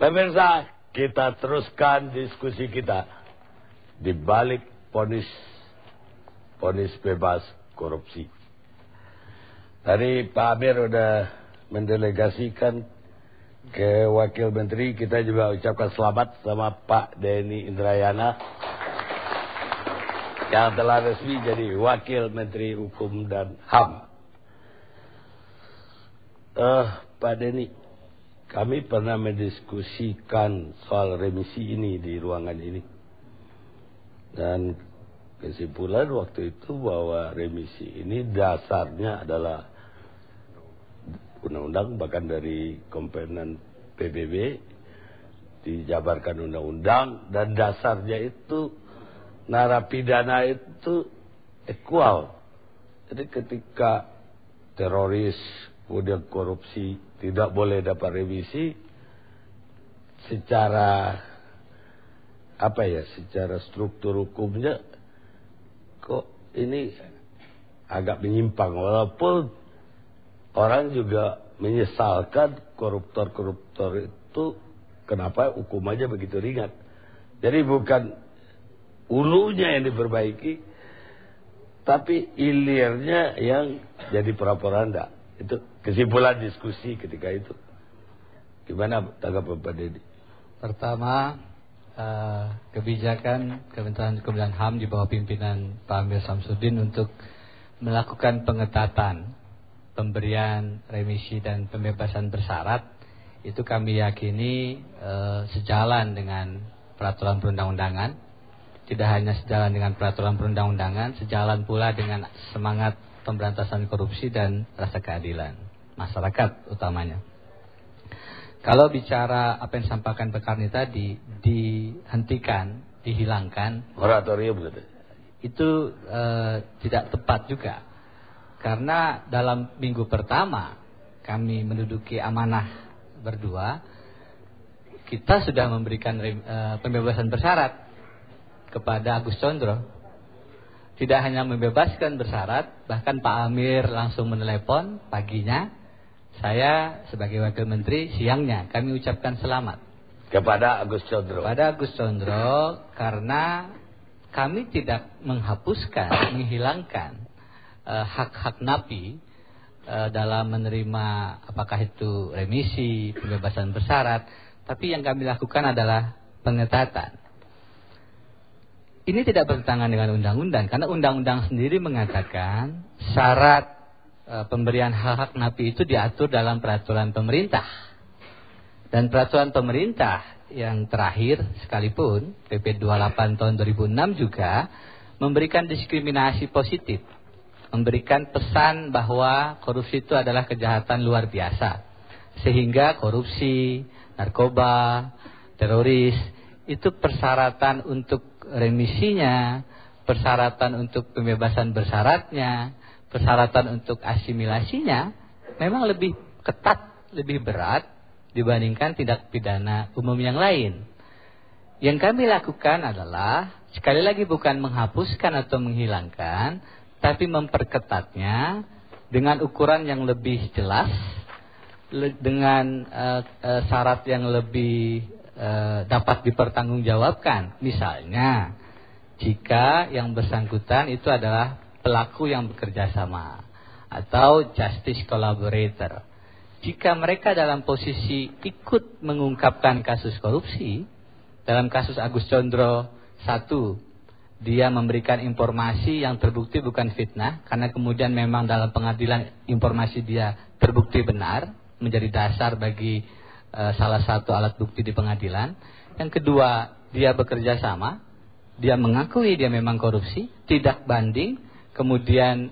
Pemirsa, kita teruskan diskusi kita di balik vonis bebas korupsi. Tadi Pak Amir udah mendelegasikan ke Wakil Menteri. Kita juga ucapkan selamat sama Pak Denny Indrayana yang telah resmi jadi Wakil Menteri Hukum dan HAM. Pak Denny, kami pernah mendiskusikan soal remisi ini di ruangan ini. Dan kesimpulan waktu itu bahwa remisi ini dasarnya adalah undang-undang, bahkan dari komponen PBB dijabarkan undang-undang, dan dasarnya itu narapidana itu equal. Jadi ketika teroris kemudian korupsi tidak boleh dapat remisi, secara secara struktur hukumnya kok ini agak menyimpang, walaupun orang juga menyesalkan koruptor-koruptor itu kenapa hukumannya begitu ringan. Jadi bukan hulunya yang diperbaiki, tapi hilirnya yang jadi porak-poranda. Itu kesimpulan diskusi ketika itu. Gimana tanggapan Pak Denny? Pertama, kebijakan Kementerian Hukum dan HAM di bawah pimpinan Pak Amir Samsudin untuk melakukan pengetatan pemberian remisi dan pembebasan bersyarat itu kami yakini sejalan dengan peraturan perundang-undangan. Tidak hanya sejalan dengan peraturan perundang-undangan, sejalan pula dengan semangat pemberantasan korupsi dan rasa keadilan masyarakat utamanya. Kalau bicara apa yang disampaikan Pak Karni tadi, dihentikan, dihilangkan, moratorium gitu, itu tidak tepat juga. Karena dalam minggu pertama kami menduduki amanah berdua, kita sudah memberikan pembebasan bersyarat kepada Agus Condro. Tidak hanya membebaskan bersyarat, bahkan Pak Amir langsung menelepon paginya. Saya sebagai Wakil Menteri siangnya kami ucapkan selamat kepada Agus Condro. Kepada Agus Condro, karena kami tidak menghapuskan, menghilangkan hak-hak napi dalam menerima apakah itu remisi, pembebasan bersyarat, tapi yang kami lakukan adalah pengetatan. Ini tidak bertentangan dengan undang-undang, karena undang-undang sendiri mengatakan syarat pemberian hak-hak napi itu diatur dalam peraturan pemerintah. Dan peraturan pemerintah yang terakhir sekalipun, PP 28 tahun 2006 juga memberikan diskriminasi positif. Memberikan pesan bahwa korupsi itu adalah kejahatan luar biasa. Sehingga korupsi, narkoba, teroris, itu persyaratan untuk remisinya, persyaratan untuk pembebasan bersyaratnya, persyaratan untuk asimilasinya memang lebih ketat, lebih berat dibandingkan tindak pidana umum yang lain. Yang kami lakukan adalah sekali lagi bukan menghapuskan atau menghilangkan, tapi memperketatnya dengan ukuran yang lebih jelas, dengan syarat yang lebih dapat dipertanggungjawabkan. Misalnya, jika yang bersangkutan itu adalah pelaku yang bekerja sama atau justice collaborator. Jika mereka dalam posisi ikut mengungkapkan kasus korupsi, dalam kasus Agus Condro 1, dia memberikan informasi yang terbukti bukan fitnah, karena kemudian memang dalam pengadilan informasi dia terbukti benar, menjadi dasar bagi salah satu alat bukti di pengadilan. Yang kedua, dia bekerja sama, dia mengakui dia memang korupsi, tidak banding, kemudian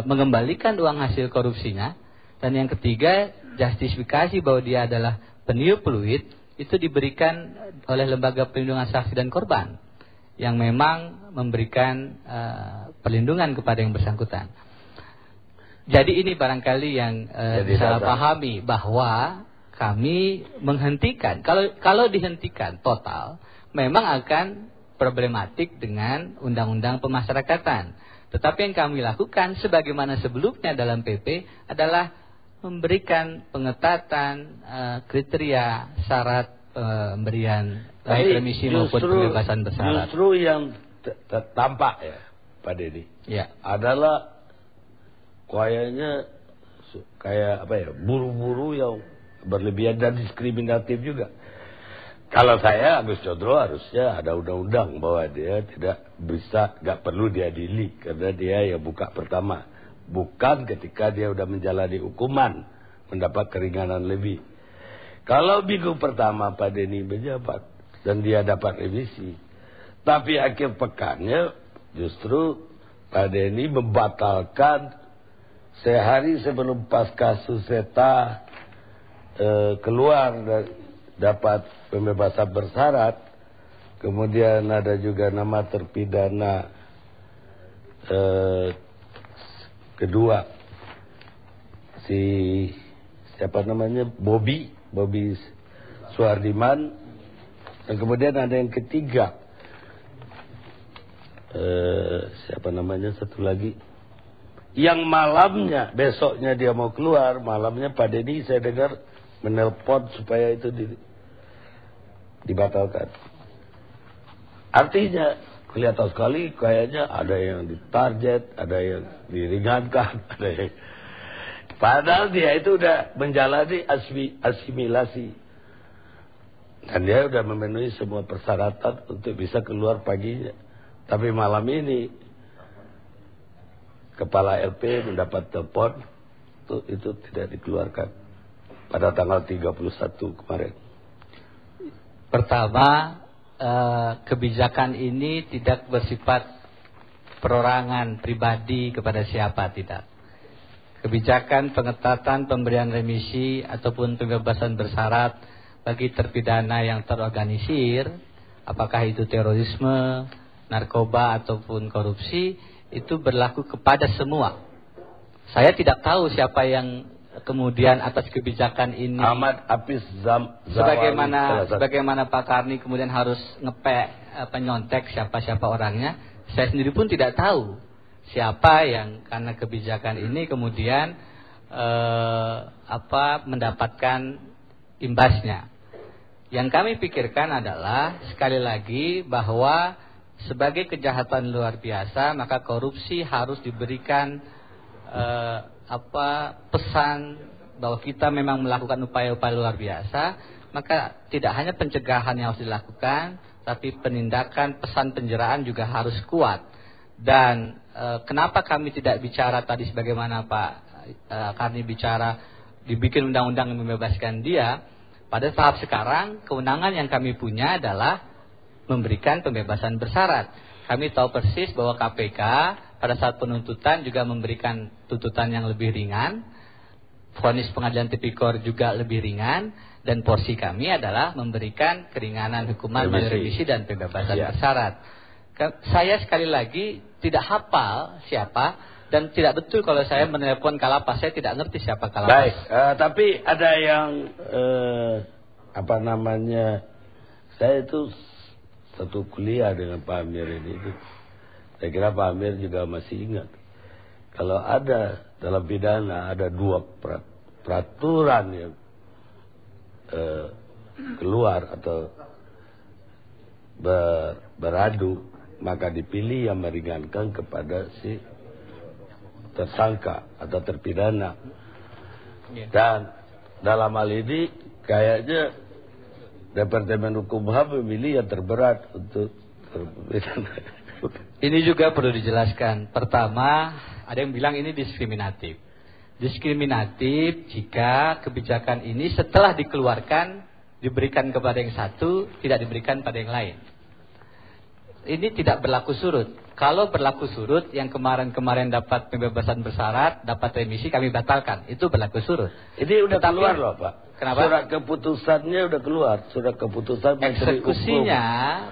mengembalikan uang hasil korupsinya. Dan yang ketiga, justifikasi bahwa dia adalah peniup fluid itu diberikan oleh Lembaga Perlindungan Saksi dan Korban yang memang memberikan perlindungan kepada yang bersangkutan. Jadi ini barangkali yang disalah pahami, bahwa kami menghentikan, kalau dihentikan total, memang akan problematik dengan undang-undang pemasyarakatan. Tetapi yang kami lakukan sebagaimana sebelumnya dalam PP adalah memberikan pengetatan kriteria syarat pemberian baik remisi maupun pembebasan bersyarat. Justru yang tampak ya Pak Denny, ya, adalah kayaknya kayak apa ya, buru-buru yang berlebihan dan diskriminatif juga. Kalau saya Agus Condro harusnya ada undang-undang bahwa dia tidak bisa, nggak perlu diadili karena dia yang buka pertama, bukan ketika dia udah menjalani hukuman mendapat keringanan lebih. Kalau minggu pertama Pak Denny menjabat dan dia dapat revisi, tapi akhir pekannya justru Pak Denny membatalkan sehari sebelum pasca Suseta keluar dan dapat pembebasan bersyarat. Kemudian ada juga nama terpidana kedua, si siapa namanya, Bobby Suhardiman. Dan kemudian ada yang ketiga, siapa namanya satu lagi, yang malamnya, besoknya dia mau keluar, malamnya Pak Denny saya dengar menelpon supaya itu dibatalkan. Artinya kelihatan sekali kayaknya ada yang ditarget, ada yang diringankan, ada yang... Padahal dia itu udah menjalani asimilasi. Dan dia udah memenuhi semua persyaratan untuk bisa keluar paginya. Tapi malam ini Kepala LP mendapat telepon itu tidak dikeluarkan pada tanggal 31 kemarin. Pertama, kebijakan ini tidak bersifat perorangan pribadi kepada siapa, tidak. Kebijakan pengetatan pemberian remisi ataupun pembebasan bersyarat bagi terpidana yang terorganisir, apakah itu terorisme, narkoba ataupun korupsi, itu berlaku kepada semua. Saya tidak tahu siapa yang kemudian atas kebijakan ini, Ahmad Hafiz sebagaimana Pak Karni kemudian harus nyontek siapa-siapa orangnya. Saya sendiri pun tidak tahu siapa yang karena kebijakan ini kemudian mendapatkan imbasnya. Yang kami pikirkan adalah sekali lagi bahwa sebagai kejahatan luar biasa, maka korupsi harus diberikan pesan bahwa kita memang melakukan upaya-upaya luar biasa. Maka tidak hanya pencegahan yang harus dilakukan, tapi penindakan, pesan penjeraan juga harus kuat. Dan kenapa kami tidak bicara tadi sebagaimana Pak Karni bicara dibikin undang-undang yang membebaskan dia. Pada tahap sekarang kewenangan yang kami punya adalah memberikan pembebasan bersyarat. Kami tahu persis bahwa KPK pada saat penuntutan juga memberikan tuntutan yang lebih ringan. Vonis pengadilan tipikor juga lebih ringan. Dan porsi kami adalah memberikan keringanan hukuman melalui revisi dan pembebasan bersyarat. Saya sekali lagi tidak hafal siapa dan tidak betul kalau saya menelepon Kalapas. Saya tidak ngerti siapa Kalapas. Baik, tapi ada yang saya itu satu kuliah dengan Pak Amir ini itu. Saya kira Pak Amir juga masih ingat. Kalau ada dalam pidana ada dua peraturan yang keluar atau beradu, maka dipilih yang meringankan kepada si tersangka atau terpidana. Dan dalam hal ini kayaknya Departemen Hukum HAM memilih yang terberat untuk terpidana. Ini juga perlu dijelaskan. Pertama, ada yang bilang ini diskriminatif. Diskriminatif jika kebijakan ini setelah dikeluarkan diberikan kepada yang satu, tidak diberikan pada yang lain. Ini tidak berlaku surut. Kalau berlaku surut, yang kemarin-kemarin dapat pembebasan bersyarat, dapat remisi, kami batalkan. Itu berlaku surut. Ini udah keluar loh Pak. Kenapa? Surat keputusannya udah keluar. Surat keputusan eksekusinya,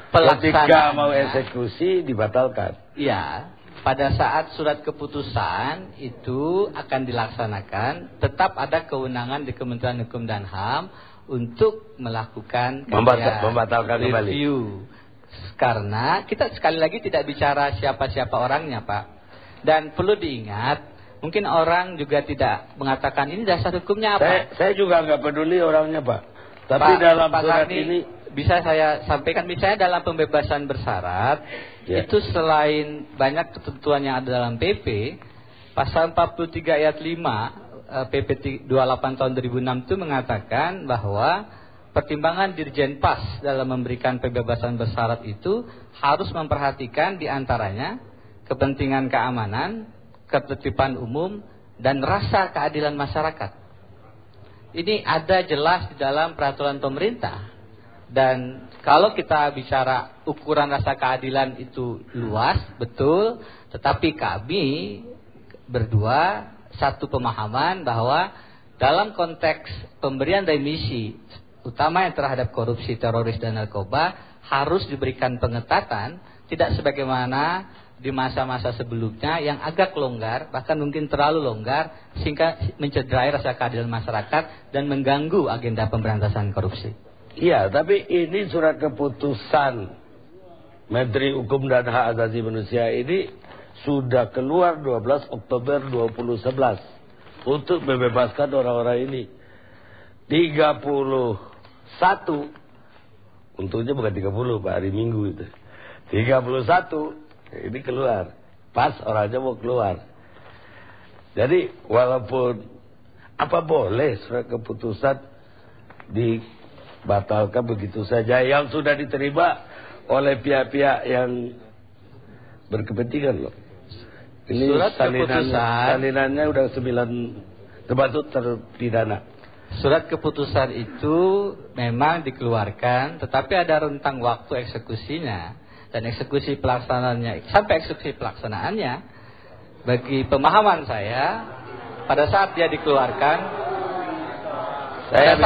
ketika mau eksekusi dibatalkan. Iya. Pada saat surat keputusan itu akan dilaksanakan, tetap ada kewenangan di Kementerian Hukum dan HAM untuk melakukan membatalkan review. Karena kita sekali lagi tidak bicara siapa-siapa orangnya Pak. Dan perlu diingat, mungkin orang juga tidak mengatakan ini dasar hukumnya apa. Saya juga nggak peduli orangnya Pak. Tapi Pak, dalam Pak surat Karni, ini bisa saya sampaikan, misalnya dalam pembebasan bersyarat, itu selain banyak ketentuan yang ada dalam PP, pasal 43 ayat 5 PP 28 tahun 2006 itu mengatakan bahwa pertimbangan Dirjen Pas dalam memberikan pembebasan bersyarat itu harus memperhatikan diantaranya kepentingan keamanan, ketertiban umum, dan rasa keadilan masyarakat. Ini ada jelas di dalam peraturan pemerintah. Dan kalau kita bicara ukuran rasa keadilan itu luas, betul. Tetapi kami berdua satu pemahaman bahwa dalam konteks pemberian remisi, utama yang terhadap korupsi, teroris, dan narkoba, harus diberikan pengetatan, tidak sebagaimana di masa-masa sebelumnya yang agak longgar, bahkan mungkin terlalu longgar, sehingga mencederai rasa keadilan masyarakat dan mengganggu agenda pemberantasan korupsi. Iya, tapi ini surat keputusan Menteri Hukum dan Hak Asasi Manusia ini sudah keluar 12 Oktober 2011 untuk membebaskan orang-orang ini. 31, untungnya bukan 30 Pak, hari Minggu itu. 31 ini keluar, pas orangnya mau keluar. Jadi walaupun apa boleh surat keputusan dibatalkan begitu saja yang sudah diterima oleh pihak-pihak yang berkepentingan loh. Ini surat salinannya udah 9 termasuk terpidana. Surat keputusan itu memang dikeluarkan, tetapi ada rentang waktu eksekusinya. Dan eksekusi pelaksanaannya, sampai eksekusi pelaksanaannya, bagi pemahaman saya, pada saat dia dikeluarkan, saya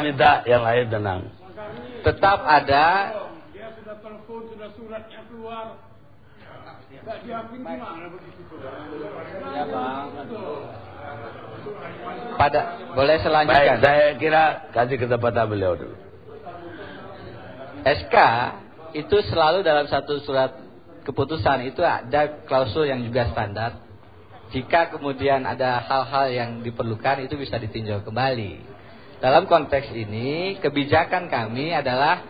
minta yang lain tenang. Tetap ada. Dia sudah telepon, sudah suratnya keluar. Tidak diapain gimana begitu? Boleh selanjutkan. Baik, saya kira kasih kesempatan beliau dulu. SK itu selalu dalam satu surat keputusan itu ada klausul yang juga standar. Jika kemudian ada hal-hal yang diperlukan, itu bisa ditinjau kembali. Dalam konteks ini, kebijakan kami adalah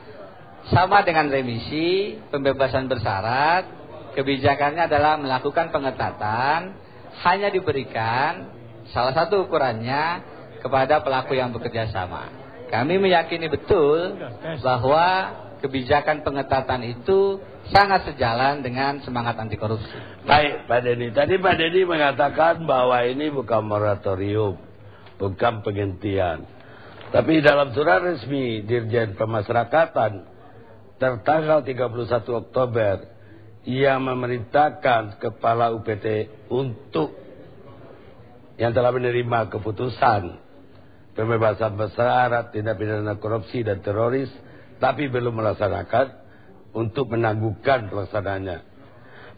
sama dengan remisi, pembebasan bersyarat. Kebijakannya adalah melakukan pengetatan, hanya diberikan salah satu ukurannya kepada pelaku yang bekerja sama. Kami meyakini betul bahwa kebijakan pengetatan itu sangat sejalan dengan semangat anti korupsi. Baik, Pak Denny. Tadi Pak Denny mengatakan bahwa ini bukan moratorium, bukan penghentian. Tapi dalam surat resmi Dirjen Pemasyarakatan tertanggal 31 Oktober yang memerintahkan Kepala UPT untuk yang telah menerima keputusan pembebasan bersyarat tindak pidana korupsi dan teroris tapi belum melaksanakan untuk menangguhkan pelaksanaannya.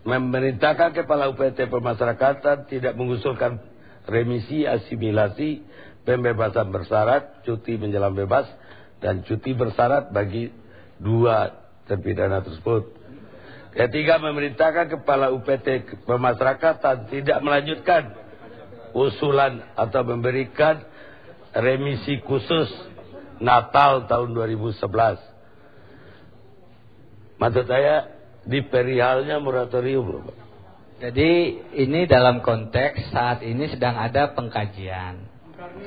Memerintahkan Kepala UPT Pemasyarakatan tidak mengusulkan remisi, asimilasi, pembebasan bersyarat, cuti menjelang bebas, dan cuti bersyarat bagi 2 terpidana tersebut. Ketiga, memerintahkan Kepala UPT Pemasyarakatan tidak melanjutkan usulan atau memberikan remisi khusus Natal tahun 2011. Maksud saya di perihalnya moratorium loh Pak. Jadi ini dalam konteks saat ini sedang ada pengkajian.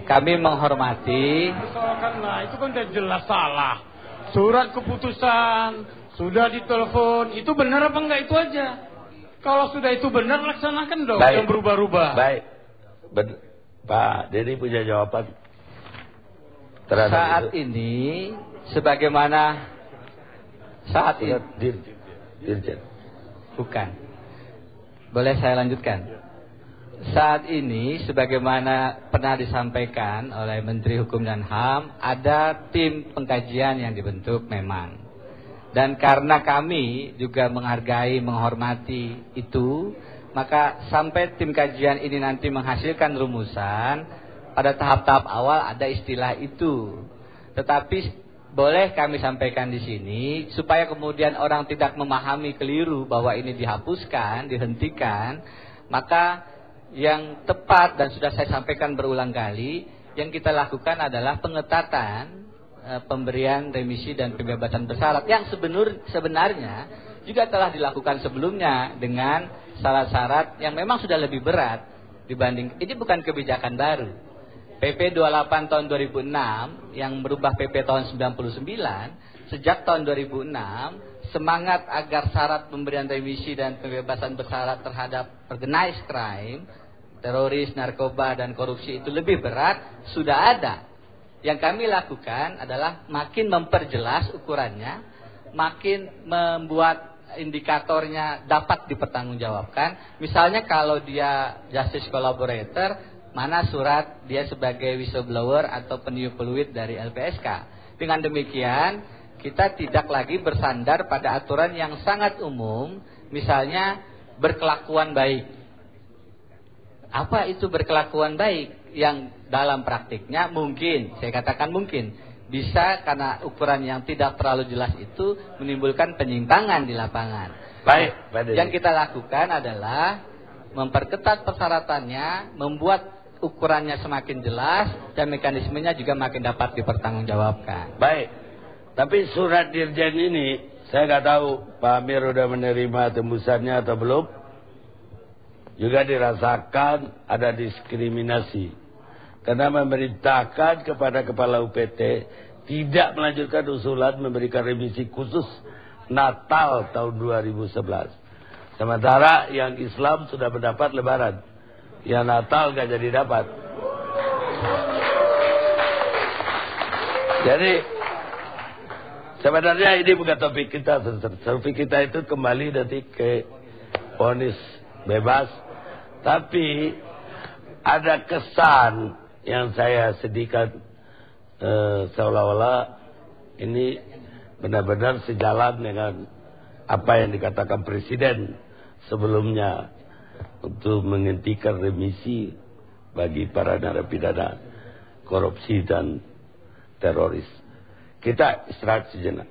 Kami menghormati. Nah, itu kan udah jelas salah. Surat keputusan sudah ditelepon, itu benar apa enggak, itu aja. Kalau sudah itu benar, laksanakan dong. Baik. Yang berubah-ubah. Baik. Pak Denny punya jawaban terhadap Saat itu? ini sebagaimana saat ini Dirjen. bukan. Boleh saya lanjutkan? Saat ini sebagaimana pernah disampaikan oleh Menteri Hukum dan HAM, ada tim pengkajian yang dibentuk memang. Dan karena kami juga menghargai, menghormati itu, maka sampai tim kajian ini nanti menghasilkan rumusan, pada tahap-tahap awal ada istilah itu. Tetapi boleh kami sampaikan di sini supaya kemudian orang tidak memahami keliru bahwa ini dihapuskan, dihentikan. Maka yang tepat dan sudah saya sampaikan berulang kali, yang kita lakukan adalah pengetatan pemberian remisi dan pembebasan bersyarat yang sebenarnya juga telah dilakukan sebelumnya dengan syarat-syarat yang memang sudah lebih berat dibanding. Ini bukan kebijakan baru. PP 28 tahun 2006 yang merubah PP tahun 99, sejak tahun 2006 semangat agar syarat pemberian remisi dan pembebasan bersyarat terhadap organized crime, teroris, narkoba dan korupsi itu lebih berat sudah ada. Yang kami lakukan adalah makin memperjelas ukurannya, makin membuat indikatornya dapat dipertanggungjawabkan. Misalnya kalau dia justice collaborator, mana surat dia sebagai whistleblower atau peniup peluit dari LPSK. Dengan demikian, kita tidak lagi bersandar pada aturan yang sangat umum, misalnya berkelakuan baik. Apa itu berkelakuan baik? Yang dalam praktiknya mungkin, saya katakan mungkin, bisa karena ukuran yang tidak terlalu jelas itu menimbulkan penyimpangan di lapangan. Baik, Pak Denny. Yang kita lakukan adalah memperketat persyaratannya, membuat ukurannya semakin jelas dan mekanismenya juga makin dapat dipertanggungjawabkan. Baik, tapi surat dirjen ini saya nggak tahu Pak Amir udah menerima tembusannya atau belum. Juga dirasakan ada diskriminasi karena memerintahkan kepada kepala UPT tidak melanjutkan usulan memberikan remisi khusus Natal tahun 2011. Sementara yang Islam sudah mendapat Lebaran, yang Natal gak jadi dapat. Jadi sebenarnya ini bukan topik kita. Topik kita itu kembali nanti ke vonis bebas. Tapi ada kesan yang saya sedihkan, seolah-olah ini benar-benar sejalan dengan apa yang dikatakan Presiden sebelumnya untuk menghentikan remisi bagi para narapidana korupsi dan teroris. Kita istirahat sejenak.